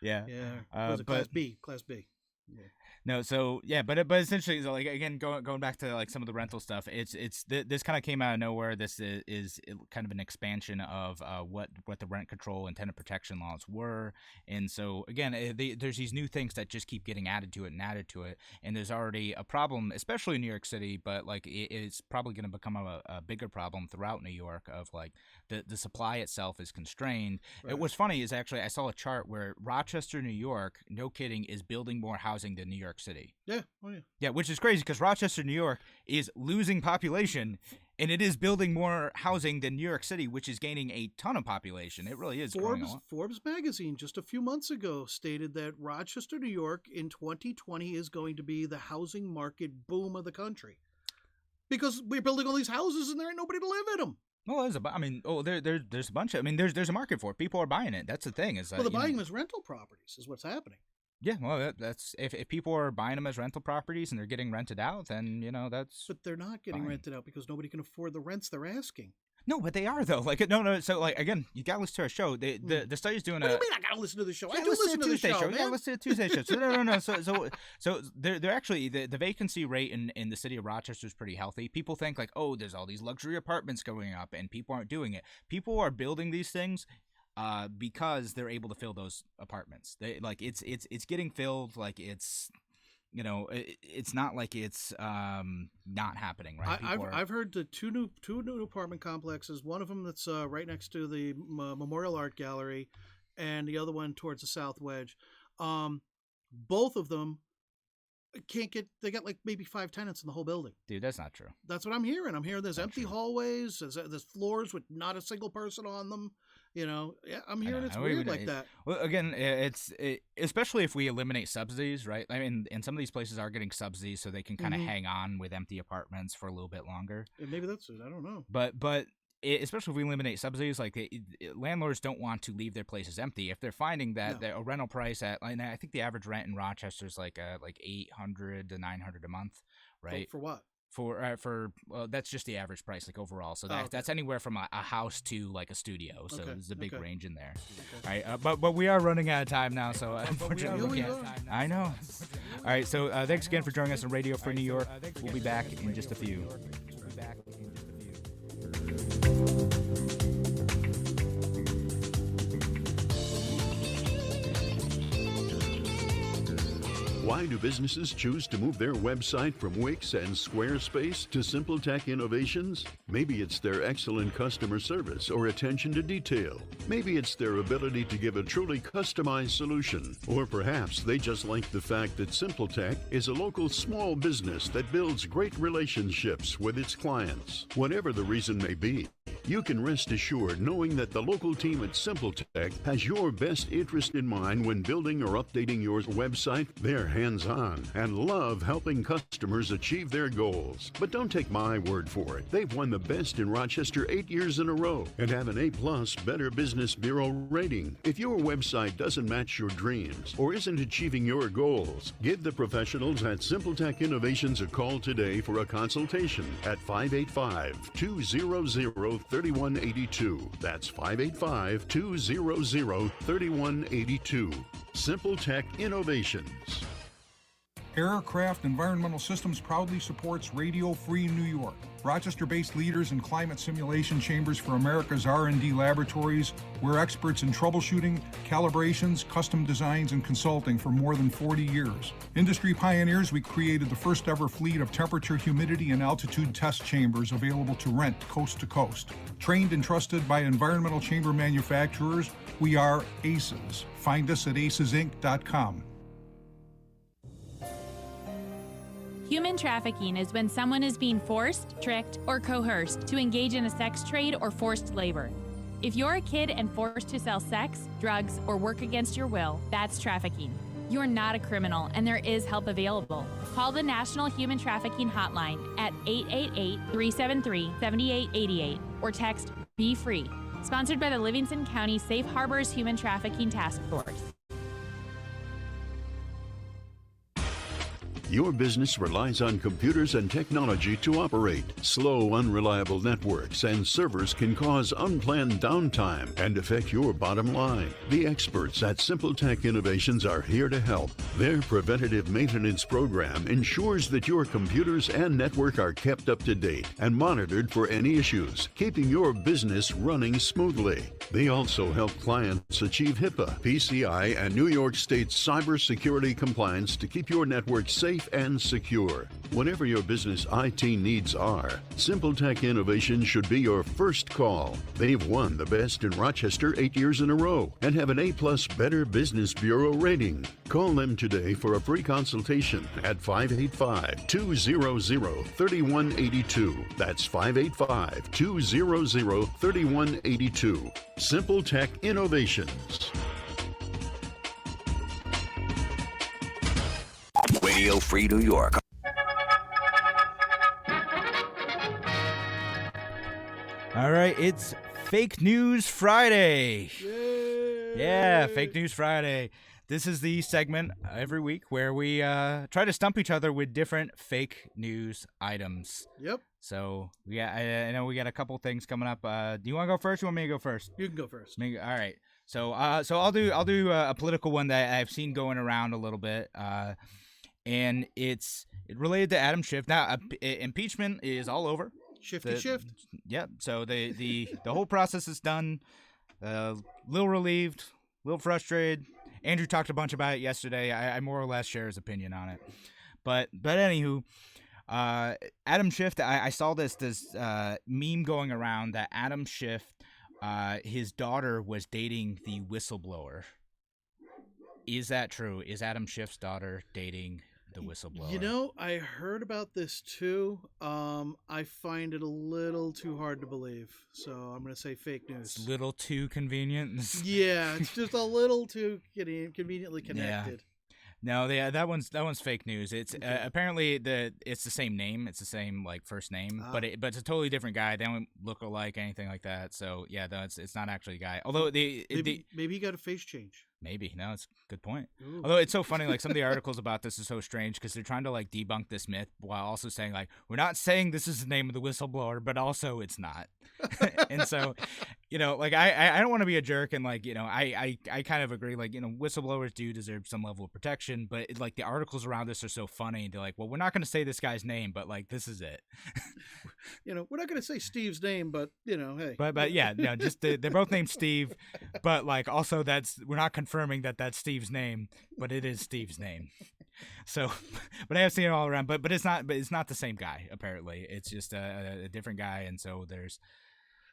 Speaker 2: Yeah.
Speaker 3: Yeah. Was it Class B? Class B. Yeah.
Speaker 2: No, so yeah, but essentially, so like again, going back to like some of the rental stuff, this kind of came out of nowhere. This is kind of an expansion of what the rent control and tenant protection laws were, and so again, there's these new things that just keep getting added to it, and there's already a problem, especially in New York City, but like it's probably going to become a bigger problem throughout New York of like the supply itself is constrained.
Speaker 3: Right.
Speaker 2: What's funny is actually I saw a chart where Rochester, New York, no kidding, is building more housing than New York City.
Speaker 3: Yeah. Oh, yeah.
Speaker 2: Yeah, which is crazy because Rochester, New York is losing population and it is building more housing than New York City, which is gaining a ton of population. It really is growing a lot.
Speaker 3: Forbes magazine just a few months ago stated that Rochester, New York in 2020 is going to be the housing market boom of the country. because we're building all these houses and there ain't nobody to live in them.
Speaker 2: Well, there's a bunch of. I mean, there's a market for it. People are buying it. That's the thing. Is
Speaker 3: they're buying them as rental properties. Is what's happening.
Speaker 2: Yeah, well, that's if people are buying them as rental properties and they're getting rented out, then that's.
Speaker 3: But they're not getting rented out because nobody can afford the rents they're asking.
Speaker 2: No, but they are though. No. So again, you gotta listen to our show. The study's doing
Speaker 3: What do you mean I gotta listen to the show?
Speaker 2: Yeah,
Speaker 3: I do listen to the show, man.
Speaker 2: Yeah, listen to Tuesday show. No. So they're actually the vacancy rate in the city of Rochester is pretty healthy. People think like, oh, there's all these luxury apartments going up, and people aren't doing it. People are building these things because they're able to fill those apartments. It's getting filled. Like it's. It's not like it's not happening, right?
Speaker 3: I've heard the two new apartment complexes. One of them that's right next to the Memorial Art Gallery, and the other one towards the South Wedge. Both of them can't get. They got like maybe 5 tenants in the whole building.
Speaker 2: Dude, that's not true.
Speaker 3: That's what I'm hearing. I'm hearing there's empty hallways. There's floors with not a single person on them. I'm hearing it's weird like that.
Speaker 2: Well, again, it's especially if we eliminate subsidies, right? I mean, and some of these places are getting subsidies so they can kind of hang on with empty apartments for a little bit longer.
Speaker 3: Yeah, maybe that's it. I don't know.
Speaker 2: But especially if we eliminate subsidies, like landlords don't want to leave their places empty. If they're finding that a rental price and I think the average rent in Rochester is like $800 to $900 a month, right?
Speaker 3: For what?
Speaker 2: For that's just the average price, like overall. So that's anywhere from a house to like a studio. So there's a big range in there. All right, but we are running out of time now. So unfortunately, we can't. I know. All right, so thanks again for joining us on Radio Free New York. We'll be back in just a few.
Speaker 4: Why do businesses choose to move their website from Wix and Squarespace to SimpleTech Innovations? Maybe it's their excellent customer service or attention to detail. Maybe it's their ability to give a truly customized solution. Or perhaps they just like the fact that SimpleTech is a local small business that builds great relationships with its clients. Whatever the reason may be, you can rest assured knowing that the local team at SimpleTech has your best interest in mind when building or updating your website. They're hands-on and love helping customers achieve their goals. But don't take my word for it. They've won the best in Rochester 8 years in a row and have an A+ Better Business Bureau rating. If your website doesn't match your dreams or isn't achieving your goals, give the professionals at SimpleTech Innovations a call today for a consultation at 585-200-3182. That's 585-200-3182. SimpleTech Innovations.
Speaker 14: Aircraft Environmental Systems proudly supports Radio Free New York. Rochester-based leaders in climate simulation chambers for America's R&D laboratories. We're experts in troubleshooting, calibrations, custom designs, and consulting for more than 40 years. Industry pioneers, we created the first ever fleet of temperature, humidity, and altitude test chambers available to rent coast to coast. Trained and trusted by environmental chamber manufacturers, we are ACES. Find us at acesinc.com.
Speaker 15: Human trafficking is when someone is being forced, tricked, or coerced to engage in a sex trade or forced labor. If you're a kid and forced to sell sex, drugs, or work against your will, that's trafficking. You're not a criminal, and there is help available. Call the National Human Trafficking Hotline at 888-373-7888 or text Be Free. Sponsored by the Livingston County Safe Harbors Human Trafficking Task Force.
Speaker 4: Your business relies on computers and technology to operate. Slow, unreliable networks and servers can cause unplanned downtime and affect your bottom line. The experts at SimpleTech Innovations are here to help. Their preventative maintenance program ensures that your computers and network are kept up to date and monitored for any issues, keeping your business running smoothly. They also help clients achieve HIPAA, PCI, and New York State cybersecurity compliance to keep your network safe and secure. Whatever your business IT needs are, SimpleTech Innovations should be your first call. They've won the best in Rochester 8 years in a row and have an A+ Better Business Bureau rating. Call them today for a free consultation at 585-200-3182. That's 585-200-3182. SimpleTech Innovations.
Speaker 7: Radio Free New York.
Speaker 2: All right, it's Fake News Friday. Yeah, Fake News Friday. This is the segment every week where we try to stump each other with different fake news items.
Speaker 3: Yep.
Speaker 2: So I know we got a couple things coming up. Do you want to go first? Or you want me to go first?
Speaker 3: You can go first.
Speaker 2: All right. So I'll do a political one that I've seen going around a little bit. And it's related to Adam Schiff. Now, impeachment is all over.
Speaker 3: Shift.
Speaker 2: Yep. So the whole process is done. Little relieved, a little frustrated. Andrew talked a bunch about it yesterday. I more or less share his opinion on it. But anywho, Adam Schiff. I saw this meme going around that Adam Schiff, his daughter was dating the whistleblower. Is that true? Is Adam Schiff's daughter dating the whistleblower?
Speaker 3: You know, I heard about this too. I find it a little too hard to believe, so I'm going to say fake news.
Speaker 2: It's a little too convenient.
Speaker 3: Yeah, it's just a little too conveniently connected.
Speaker 2: No, that one's fake news. It's apparently it's the same name. It's the same first name, but it's a totally different guy. They don't look alike, anything like that. So yeah, no, it's not actually a guy. Although
Speaker 3: maybe he got a face change.
Speaker 2: Maybe. No, it's a good point.
Speaker 3: Ooh.
Speaker 2: Although it's so funny, some of the articles about this are so strange because they're trying to debunk this myth while also saying we're not saying this is the name of the whistleblower, but also it's not. And so, I don't want to be a jerk, and I kind of agree. Whistleblowers do deserve some level of protection, but the articles around this are so funny. They're well, we're not going to say this guy's name, but this is it.
Speaker 3: We're not going to say Steve's name, but hey.
Speaker 2: But yeah, no, just they're both named Steve, but also we're not confirming that that's Steve's name, but it is Steve's name. So, but I have seen it all around, but it's not the same guy. Apparently, it's just a different guy, and so there's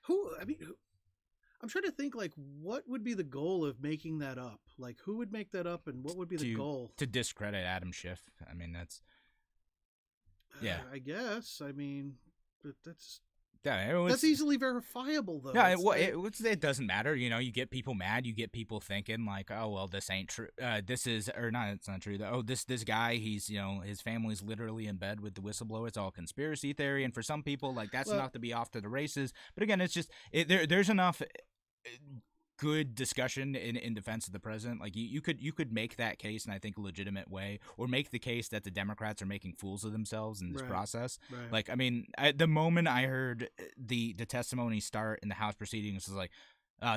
Speaker 3: I'm trying to think what would be the goal of making that up? Who would make that up, and what would be the goal?
Speaker 2: To discredit Adam Schiff. I mean, that's yeah.
Speaker 3: I guess. I mean, but that's.
Speaker 2: Yeah,
Speaker 3: that's easily verifiable, though.
Speaker 2: Yeah, it doesn't matter. You get people mad. You get people thinking oh, well, this ain't true. This is, or not, it's not true. Oh, this guy, he's, his family's literally in bed with the whistleblower. It's all conspiracy theory. And for some people, that's enough to be off to the races. But again, it's just, there's enough good discussion in defense of the president. You could make that case in, I think, a legitimate way, or make the case that the Democrats are making fools of themselves in this process.
Speaker 3: Right.
Speaker 2: The moment I heard the testimony start in the House proceedings was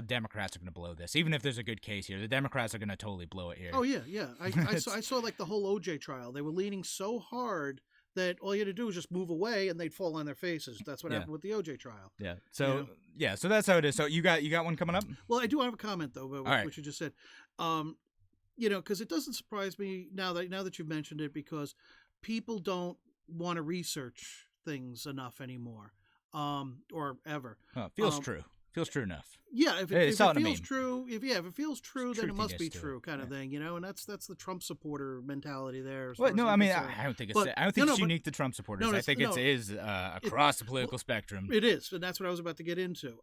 Speaker 2: Democrats are going to blow this. Even if there's a good case here, the Democrats are going to totally blow it here.
Speaker 3: Oh yeah. I saw the whole OJ trial. They were leaning so hard that all you had to do was just move away and they'd fall on their faces. That's what happened with the OJ trial.
Speaker 2: Yeah. So so that's how it is. So you got one coming up?
Speaker 3: Well, I do have a comment though, about what you just said. Because it doesn't surprise me now that you've mentioned it, because people don't want to research things enough anymore, or ever.
Speaker 2: Oh, it feels true. Feels true enough.
Speaker 3: Yeah, if it feels true, if it feels true, then it must be true, kind of thing, and that's the Trump supporter mentality there.
Speaker 2: Well, no, I mean, I don't think it's unique to Trump supporters. I think it is across the political spectrum.
Speaker 3: It is, and that's what I was about to get into.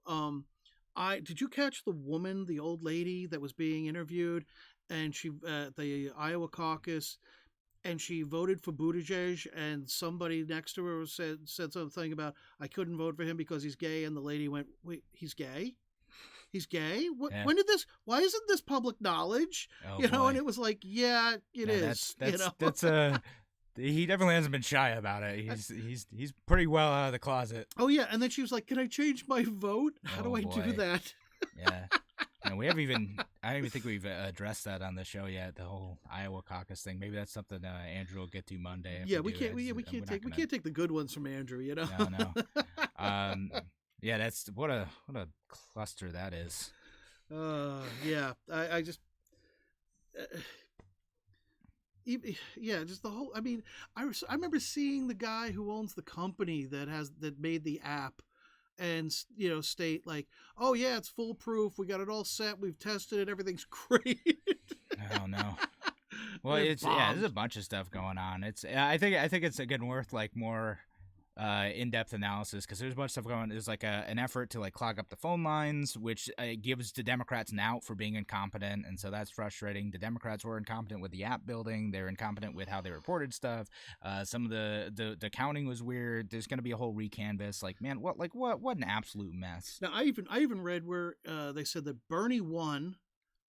Speaker 3: Did you catch the woman, the old lady that was being interviewed, and she the Iowa caucus, and she voted for Buttigieg, and somebody next to her said something about, I couldn't vote for him because he's gay, and the lady went, wait, he's gay? He's gay?
Speaker 2: Yeah.
Speaker 3: When did this? Why isn't this public knowledge?
Speaker 2: Boy.
Speaker 3: And it was it is.
Speaker 2: He definitely hasn't been shy about it. He's pretty well out of the closet.
Speaker 3: Oh yeah, and then she was like, "Can I change my vote? How do I do that?"
Speaker 2: Yeah. I don't even think we've addressed that on the show yet. The whole Iowa caucus thing. Maybe that's something Andrew will get to Monday.
Speaker 3: Yeah, we can't take the good ones from Andrew.
Speaker 2: No. Yeah, that's what a cluster that is.
Speaker 3: Yeah, I just. Just the whole. I mean, I remember seeing the guy who owns the company that made the app, and state oh yeah, it's foolproof. We got it all set. We've tested it. Everything's great.
Speaker 2: Oh no. Well, there's a bunch of stuff going on. I think it's again worth more in-depth analysis because there's a bunch of stuff going on. There's like an effort to like clog up the phone lines, which gives the Democrats an out for being incompetent, and so that's frustrating. The Democrats were incompetent with the app building. They're incompetent with how they reported stuff. Some of the counting was weird. There's going to be a whole recanvass. Like, man, what an absolute mess.
Speaker 3: Now, I even read where they said that Bernie won,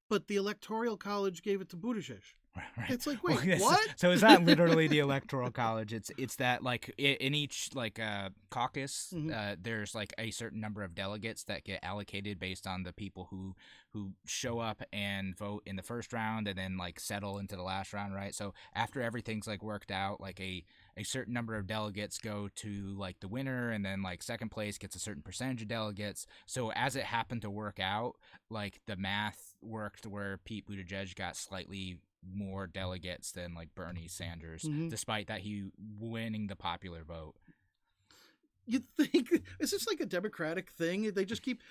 Speaker 3: but the Electoral College gave it to Buttigieg.
Speaker 2: Right.
Speaker 3: It's like, wait,
Speaker 2: Well,
Speaker 3: what?
Speaker 2: So it's not literally the Electoral College. It's that like in each like caucus, there's like a certain number of delegates that get allocated based on the people who show up and vote in the first round and then like settle into the last round, right? So after everything's like worked out, like a certain number of delegates go to like the winner, and then like second place gets a certain percentage of delegates. So as it happened to work out, like the math worked where Pete Buttigieg got slightly more delegates than like Bernie Sanders, despite that he winning the popular vote.
Speaker 3: You'd think, is this like a Democratic thing? They just keep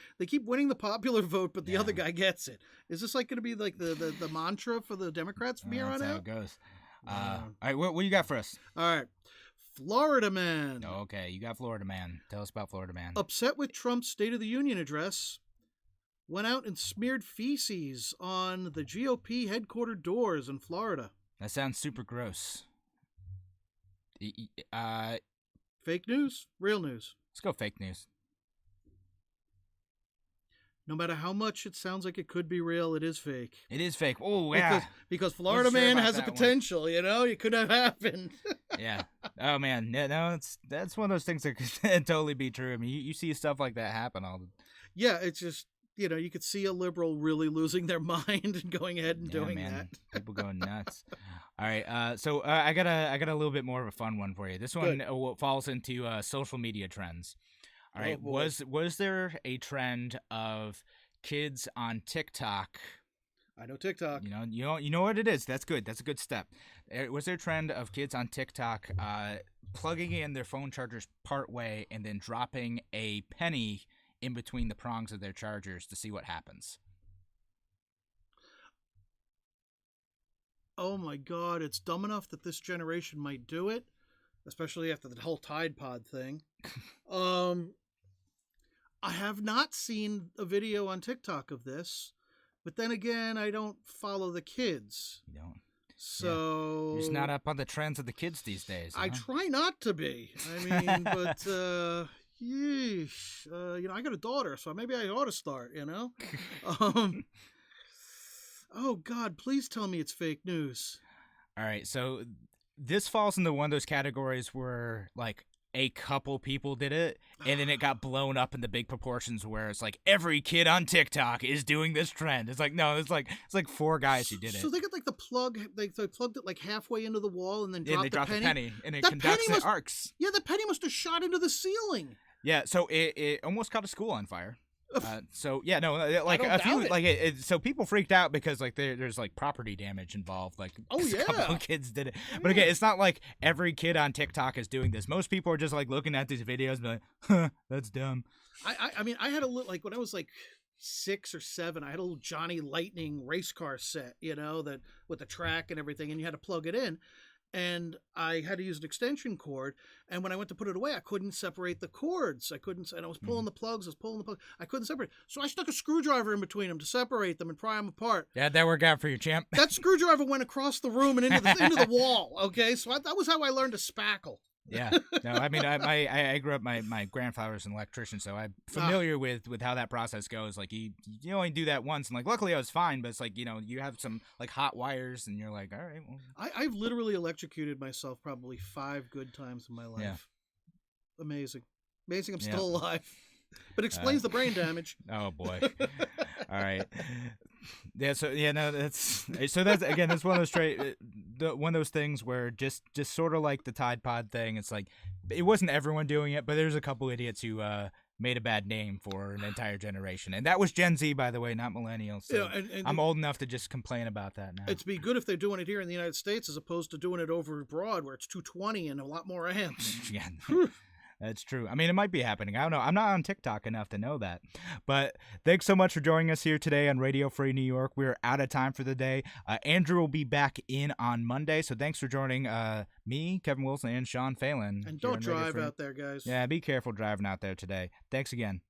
Speaker 3: winning the popular vote, but the other guy gets it. Is this like going to be like the mantra for the Democrats from here on
Speaker 2: That's how
Speaker 3: out?
Speaker 2: it goes. All right, what you got for us?
Speaker 3: All right, Florida man.
Speaker 2: Okay, you got Florida man. Tell us about Florida man.
Speaker 3: Upset with Trump's State of the Union address, went out and smeared feces on the GOP headquarters doors in Florida.
Speaker 2: That sounds super gross.
Speaker 3: Fake news? Real news?
Speaker 2: Let's go fake news.
Speaker 3: No matter how much it sounds like it could be real, it is fake.
Speaker 2: It is fake. Oh, yeah.
Speaker 3: Because Florida man has a potential, you know? It could have happened.
Speaker 2: Yeah. Oh, man. Yeah, no, that's one of those things that could totally be true. I mean, you see stuff like that happen all the time.
Speaker 3: Yeah, it's just, you know, you could see a liberal really losing their mind and going ahead and doing that.
Speaker 2: People going nuts. All right, so I got a little bit more of a fun one for you. This one falls into social media trends. All right, was there a trend of kids on TikTok?
Speaker 3: I know TikTok.
Speaker 2: You know what it is. That's good. That's a good step. Was there a trend of kids on TikTok plugging in their phone chargers part way and then dropping a penny in between the prongs of their chargers to see what happens?
Speaker 3: Oh my God, it's dumb enough that this generation might do it, especially after the whole Tide Pod thing. I have not seen a video on TikTok of this, but then again, I don't follow the kids.
Speaker 2: You don't.
Speaker 3: So
Speaker 2: You're just not up on the trends of the kids these days.
Speaker 3: I try not to be. I mean, but yeesh, you know, I got a daughter, so maybe I ought to start. You know. Oh God, please tell me it's fake news.
Speaker 2: All right, so this falls into one of those categories where like a couple people did it, and then it got blown up into big proportions where it's like every kid on TikTok is doing this trend. It's like, no, it's like 4 guys who did it.
Speaker 3: So they got like the plug, they plugged it like halfway into the wall and then dropped,
Speaker 2: the penny, and it
Speaker 3: that
Speaker 2: conducts
Speaker 3: penny
Speaker 2: the arcs.
Speaker 3: Yeah, the penny must have shot into the ceiling.
Speaker 2: Yeah, so it almost caught a school on fire. So yeah, no, like
Speaker 3: I don't
Speaker 2: a few,
Speaker 3: doubt it.
Speaker 2: like so people freaked out because like there's like property damage involved. Like a couple of kids did it, but again, it's not like every kid on TikTok is doing this. Most people are just like looking at these videos and be like, huh, that's dumb.
Speaker 3: I mean, I had a little, like when I was like 6 or 7, I had a little Johnny Lightning race car set, you know, that with the track and everything, and you had to plug it in. And I had to use an extension cord. And when I went to put it away, I couldn't separate the cords. And I was pulling the plugs. I couldn't separate. So I stuck a screwdriver in between them to separate them and pry them apart.
Speaker 2: Yeah, that worked out for you, champ.
Speaker 3: That screwdriver went across the room and into the wall. Okay, so that was how I learned to spackle.
Speaker 2: Yeah, no, I mean, I grew up. My grandfather's an electrician, so I'm familiar with how that process goes. Like you only do that once, and like luckily I was fine. But it's like, you know, you have some like hot wires, and you're like, all right. Well.
Speaker 3: I've literally electrocuted myself probably 5 good times in my life.
Speaker 2: Yeah.
Speaker 3: Amazing. I'm still alive. But explains the brain damage.
Speaker 2: Oh boy. All right. Yeah. So yeah. No. That's again. That's one of those things where just sort of like the Tide Pod thing. It's like it wasn't everyone doing it, but there's a couple idiots who made a bad name for an entire generation, and that was Gen Z, by the way, not millennials. So
Speaker 3: yeah, and
Speaker 2: I'm old enough to just complain about that now.
Speaker 3: It'd be good if they're doing it here in the United States as opposed to doing it over abroad where it's 220 and a lot more amps.
Speaker 2: Yeah. That's true. I mean, it might be happening. I don't know. I'm not on TikTok enough to know that. But thanks so much for joining us here today on Radio Free New York. We're out of time for the day. Andrew will be back in on Monday. So thanks for joining me, Kevin Wilson, and Sean Phelan.
Speaker 3: And don't drive out there, guys.
Speaker 2: Yeah, be careful driving out there today. Thanks again.